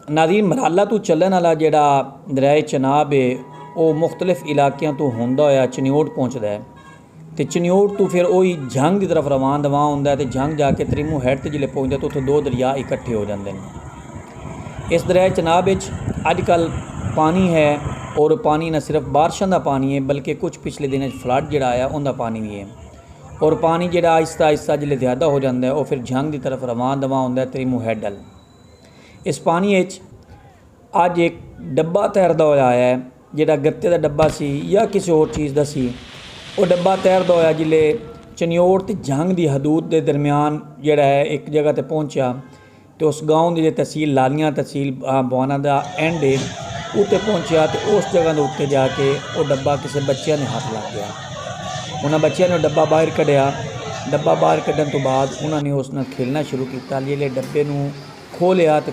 नाज़रीन मराला तो चलन वाला जिहड़ा दरियाए चनाब है वो मुख्तलिफ इलाकों तो होंदा होया चनियोट पहुँचता है तो चनियोट तो फिर वही जंग की तरफ रवान दवा होंदा है तो जंग जाके त्रिमू हैड ते जिले पहुँचता तो उत्थे दो दरिया इकट्ठे हो जाते हैं। इस दरियाए चनाब अजकल पानी है और पानी न सिर्फ बारिशों का पानी है बल्कि कुछ पिछले दिनों फ्लड जिहड़ा आया उनका पानी भी है और पानी जिहड़ा आहिस्ता आहिस्ता जिले ज़्यादा हो जाता है वह फिर जंग की तरफ रवान दवा होंदा है त्रिमू हैड अल। इस पानी अज एक डब्बा तैरता होया है जिहड़ा गत्ते का डब्बा सी या किसी होर चीज़ का सी वो डब्बा तैरता होया जिले चनियोट ते जंग की हदूद के दरम्यान जिहड़ा है एक जगह ते पहुँचा तो उस गाँव की तहसील लालियाँ तहसील बवाना का एंड है उत्ते पहुँचा तो उस जगह के उत्ते जाके वो डब्बा किसी बच्चे ने हाथ लग गया। उन्होंने बच्चों ने डब्बा बाहर कढ़िया। डब्बा बाहर कढ़न तो बाद उन्होंने उस नाल खेलना शुरू किया। जिहड़े डब्बे नूं खोलिया तो